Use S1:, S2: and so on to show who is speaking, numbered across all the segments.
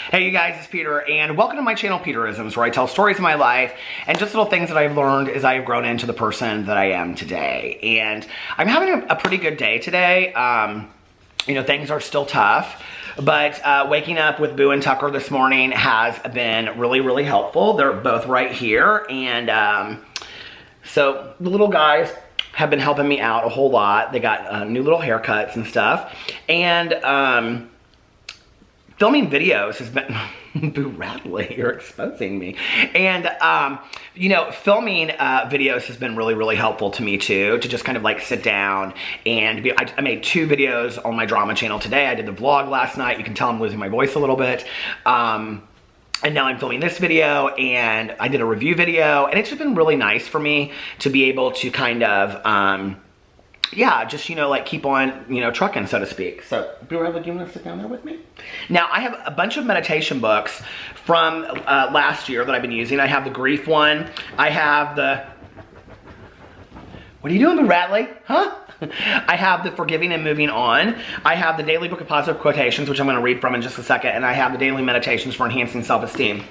S1: Hey you guys, it's Peter, and welcome to my channel, Peterisms, where I tell stories of my life and just little things that I've learned as I've grown into the person that I am today. And I'm having a pretty good day today. You know, things are still tough, but waking up with Boo and Tucker this morning has been really, really helpful. They're both right here, and so the little guys have been helping me out a whole lot. They got new little haircuts and stuff, and filming videos has been, Boo Radley, you're exposing me. And, you know, filming videos has been really, really helpful to me too, to just kind of like sit down and I made 2 videos on my drama channel today. I did the vlog last night. You can tell I'm losing my voice a little bit. And now I'm filming this video, and I did a review video, and it's just been really nice for me to be able to kind of, yeah, just, you know, like keep on, you know, trucking, so to speak. So, Boo Radley, do you want to sit down there with me? Now, I have a bunch of meditation books from last year that I've been using. I have the grief one. I have the... What are you doing, Boo Radley? Huh? I have the Forgiving and Moving On. I have the Daily Book of Positive Quotations, which I'm going to read from in just a second. And I have the Daily Meditations for Enhancing Self-Esteem.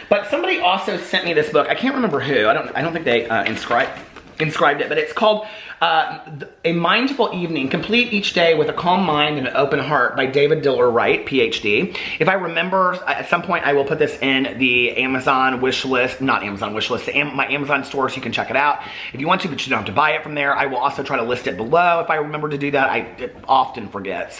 S1: But somebody also sent me this book. I can't remember who. I don't think they inscribed it, but it's called A Mindful Evening, Complete Each Day with a Calm Mind and an Open Heart by David Diller Wright, PhD. If I remember, at some point I will put this in the Amazon wish list, not Amazon wish list, my Amazon store, so you can check it out if you want to, but you don't have to buy it from there. I will also try to list it below if I remember to do that. I often forget.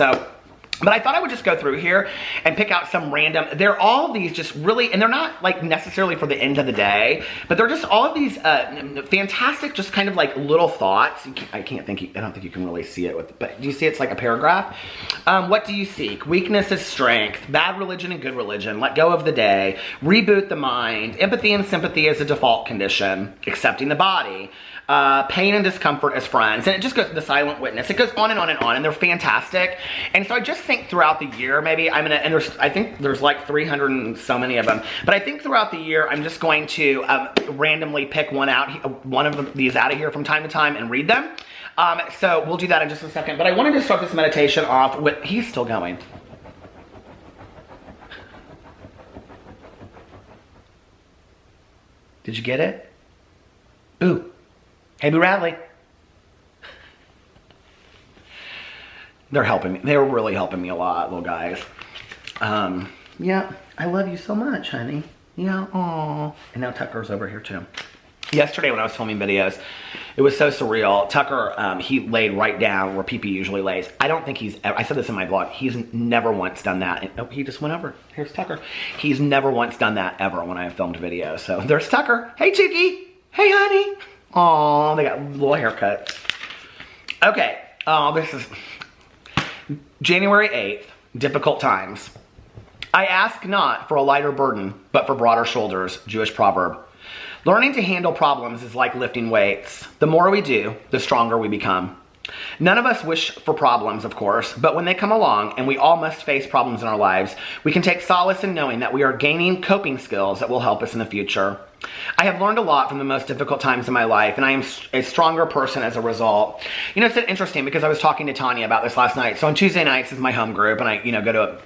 S1: But I thought I would just go through here and pick out some random, they're all of these just really, and they're not like necessarily for the end of the day, but they're just all of these fantastic, just kind of like little thoughts. I don't think you can really see it, but do you see it's like a paragraph? What do you seek? Weakness is strength, bad religion and good religion, let go of the day, reboot the mind, empathy and sympathy as a default condition, accepting the body, pain and discomfort as friends, and it just goes, the silent witness. It goes on and on and on, and they're fantastic. And so I just think throughout the year, maybe I'm gonna, and I think there's like 300 and so many of them, but I think throughout the year, I'm just going to randomly pick one of these out of here from time to time and read them. So we'll do that in just a second, but I wanted to start this meditation off with, he's still going. Did you get it? Ooh. Hey, Boo Radley. They're helping me. They're really helping me a lot, little guys. Yeah, I love you so much, honey. Yeah, aw. And now Tucker's over here too. Yesterday when I was filming videos, it was so surreal. Tucker, he laid right down where PP usually lays. I don't think I said this in my vlog, he's never once done that. And, oh, he just went over. Here's Tucker. He's never once done that ever when I have filmed videos. So there's Tucker. Hey, Chickie. Hey, honey. Aw, they got little haircuts. Okay, this is January 8th, difficult times. I ask not for a lighter burden, but for broader shoulders, Jewish proverb. Learning to handle problems is like lifting weights. The more we do, the stronger we become. None of us wish for problems, of course, but when they come along, and we all must face problems in our lives, we can take solace in knowing that we are gaining coping skills that will help us in the future. I have learned a lot from the most difficult times in my life, and I am a stronger person as a result. You know, it's interesting because I was talking to Tanya about this last night. So on Tuesday nights is my home group, and I, you know, go to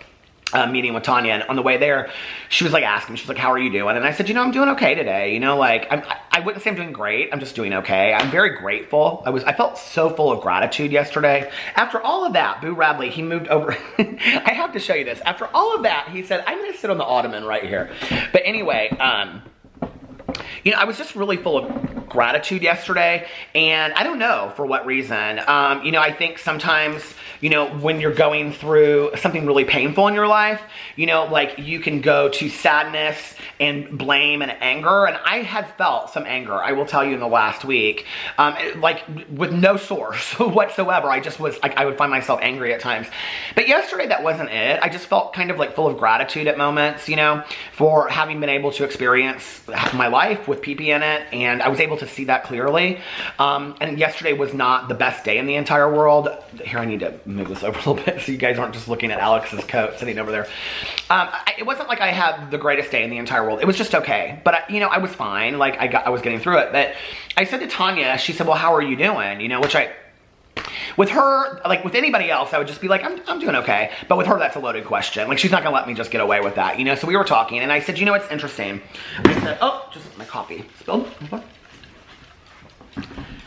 S1: a meeting with Tanya, and on the way there, she was like asking me, she's like, how are you doing? And I said, you know, I'm doing okay today. You know, like, I wouldn't say I'm doing great. I'm just doing okay. I'm very grateful. I felt so full of gratitude yesterday. After all of that, Boo Radley, he moved over. I have to show you this. After all of that, he said, I'm going to sit on the ottoman right here. But anyway, you know, I was just really full of gratitude yesterday, and I don't know for what reason. You know, I think sometimes, you know, when you're going through something really painful in your life, you know, like you can go to sadness and blame and anger, and I had felt some anger, I will tell you, in the last week, like with no source whatsoever. I just was, I would find myself angry at times. But yesterday, that wasn't it. I just felt kind of like full of gratitude at moments, you know, for having been able to experience my life with PP in it, and I was able to see that clearly. And yesterday was not the best day in the entire world. Here, I need to move this over a little bit so you guys aren't just looking at Alex's coat sitting over there. It wasn't like I had the greatest day in the entire world. It was just okay. But, you know, I was fine. Like, I was getting through it. But I said to Tanya, she said, well, how are you doing? You know, which With her, like with anybody else, I would just be like, I'm doing okay. But with her, that's a loaded question. Like, she's not gonna let me just get away with that, you know? So we were talking, and I said, you know what's interesting? I said, oh, just my coffee spilled.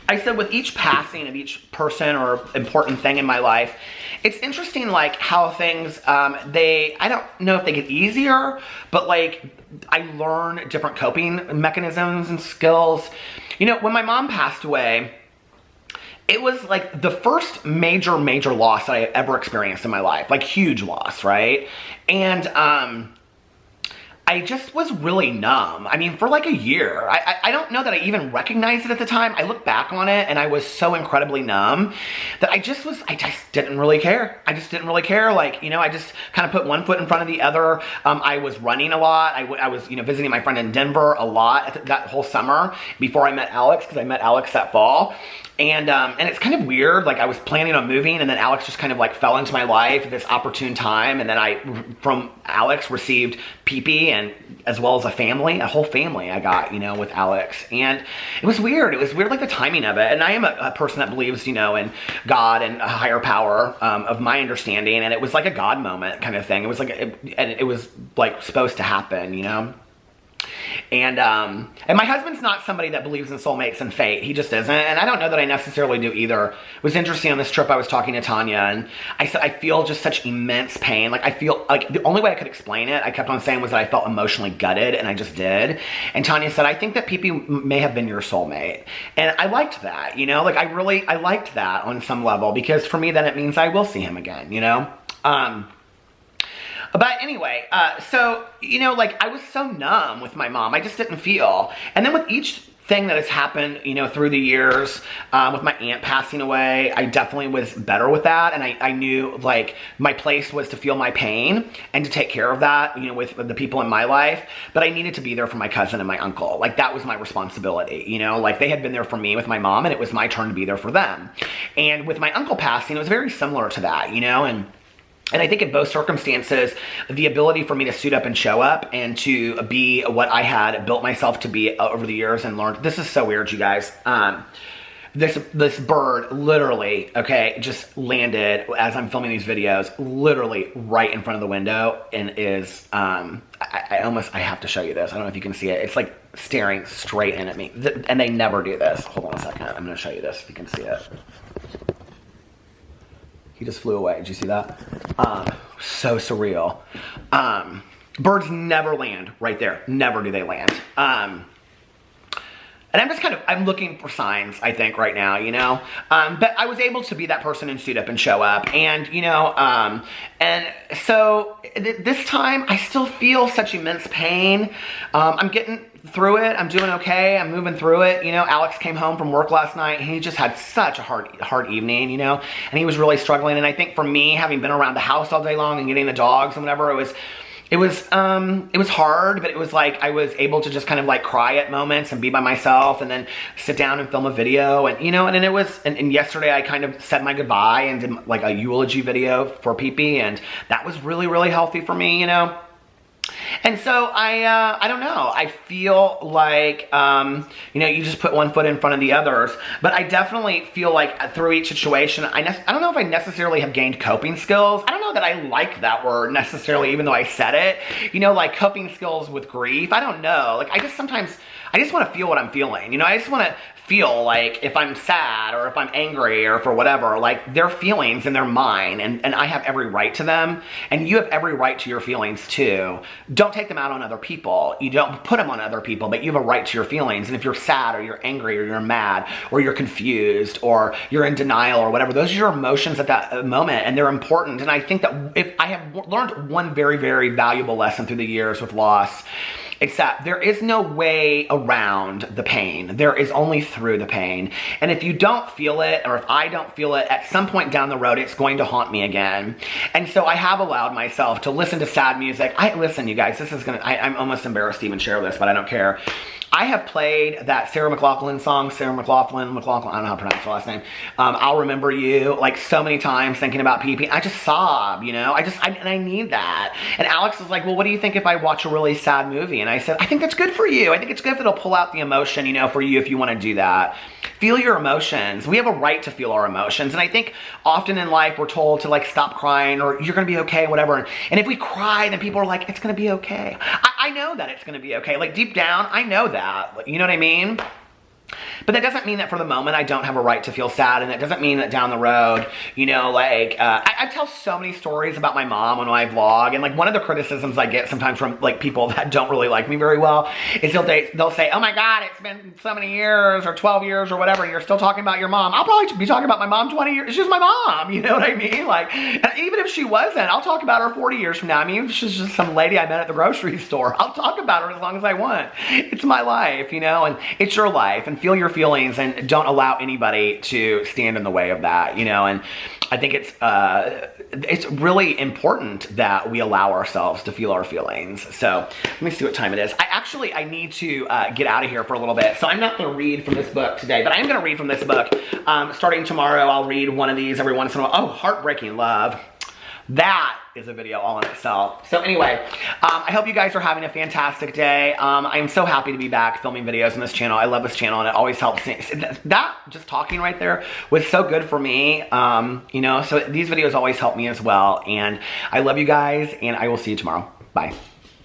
S1: I said, with each passing of each person or important thing in my life, it's interesting, like, how things, I don't know if they get easier, but, like, I learn different coping mechanisms and skills. You know, when my mom passed away, it was, like, the first major loss that I ever experienced in my life. Like, huge loss, right? And, I just was really numb. I mean, for like a year. I don't know that I even recognized it at the time. I look back on it and I was so incredibly numb that I just didn't really care. I just didn't really care. Like, you know, I just kind of put one foot in front of the other. I was running a lot. I was, you know, visiting my friend in Denver a lot that whole summer before I met Alex, because I met Alex that fall. And it's kind of weird, like I was planning on moving and then Alex just kind of like fell into my life at this opportune time, and then I, from Alex, received Pee-Pee, and as well as a whole family I got, you know, with Alex. And it was weird. It was weird, like the timing of it. And I am a person that believes, you know, in God and a higher power of my understanding, and it was like a God moment kind of thing. It was like, it was like supposed to happen, you know? And my husband's not somebody that believes in soulmates and fate. He just isn't. And I don't know that I necessarily do either. It was interesting on this trip, I was talking to Tanya, and I said, I feel just such immense pain. Like, I feel like the only way I could explain it, I kept on saying, was that I felt emotionally gutted, and I just did. And Tanya said, I think that Pee-Pee may have been your soulmate. And I liked that, you know? Like, I liked that on some level, because for me, then it means I will see him again, you know? But anyway, so, you know, like, I was so numb with my mom. I just didn't feel. And then with each thing that has happened, you know, through the years, with my aunt passing away, I definitely was better with that. And I knew, like, my place was to feel my pain and to take care of that, you know, with the people in my life. But I needed to be there for my cousin and my uncle. Like, that was my responsibility, you know? Like, they had been there for me with my mom, and it was my turn to be there for them. And with my uncle passing, it was very similar to that, you know? And I think in both circumstances, the ability for me to suit up and show up and to be what I had built myself to be over the years and learned. This is so weird, you guys. This bird literally, okay, just landed as I'm filming these videos, literally right in front of the window, and is, I have to show you this. I don't know if you can see it. It's like staring straight in at me. And they never do this. Hold on a second. I'm going to show you this if you can see it. He just flew away. Did you see that? So surreal. Birds never land right there. Never do they land. And I'm just I'm looking for signs, I think, right now, you know? But I was able to be that person and suit up and show up. And, you know, and so this time I still feel such immense pain. I'm getting through it. I'm doing okay. I'm moving through it. You know, Alex came home from work last night, and he just had such a hard evening, you know, and he was really struggling. And I think for me, having been around the house all day long and getting the dogs and whatever, it was hard, but it was like I was able to just kind of like cry at moments and be by myself, and then sit down and film a video, and, you know, and it was, and yesterday I kind of said my goodbye and did like a eulogy video for Pee-Pee, and that was really, really healthy for me, you know. And so I don't know, I feel like, you know, you just put one foot in front of the others, but I definitely feel like through each situation, I don't know if I necessarily have gained coping skills. I don't know that I like that word necessarily, even though I said it, you know, like coping skills with grief. I don't know, like I just want to feel what I'm feeling, you know, I just want to feel like if I'm sad or if I'm angry or for whatever, like they're feelings and they're mine, and I have every right to them, and you have every right to your feelings too. Don't take them out on other people. You don't put them on other people, but you have a right to your feelings. And if you're sad or you're angry or you're mad or you're confused or you're in denial or whatever, those are your emotions at that moment, and they're important. And I think that if I have learned one very, very valuable lesson through the years with loss, except there is no way around the pain. There is only through the pain. And if you don't feel it, or if I don't feel it, at some point down the road, it's going to haunt me again. And so I have allowed myself to listen to sad music. Listen, you guys, this is I'm almost embarrassed to even share this, but I don't care. I have played that Sarah McLachlan song, I don't know how to pronounce her last name, I'll Remember You, like so many times thinking about Pee-Pee. I just sob, you know, and I need that. And Alex was like, well, what do you think if I watch a really sad movie? And I said, I think that's good for you. I think it's good if it'll pull out the emotion, you know, for you if you want to do that. Feel your emotions. We have a right to feel our emotions. And I think often in life we're told to like stop crying or you're going to be okay, whatever. And if we cry, then people are like, it's going to be okay. I know that it's going to be okay. Like deep down, I know that. You know what I mean? But that doesn't mean that for the moment I don't have a right to feel sad, and that doesn't mean that down the road, you know, like, I tell so many stories about my mom on my vlog, and like one of the criticisms I get sometimes from like people that don't really like me very well is they'll say, oh my God, it's been so many years or 12 years or whatever, and you're still talking about your mom. I'll probably be talking about my mom 20 years. She's my mom, you know what I mean? Like, and even if she wasn't, I'll talk about her 40 years from now. I mean, if she's just some lady I met at the grocery store, I'll talk about her as long as I want. It's my life, you know, and it's your life, and feel your feelings and don't allow anybody to stand in the way of that, you know. And I think it's really important that we allow ourselves to feel our feelings. So let me see what time it is. I need to get out of here for a little bit. So I'm not going to read from this book today, but I am going to read from this book. Starting tomorrow, I'll read one of these every once in a while. Oh, Heartbreaking Love. That is a video all in itself. So anyway, I hope you guys are having a fantastic day. I am so happy to be back filming videos on this channel. I love this channel, and it always helps me. That, just talking right there, was so good for me. You know, so these videos always help me as well. And I love you guys, and I will see you tomorrow. Bye.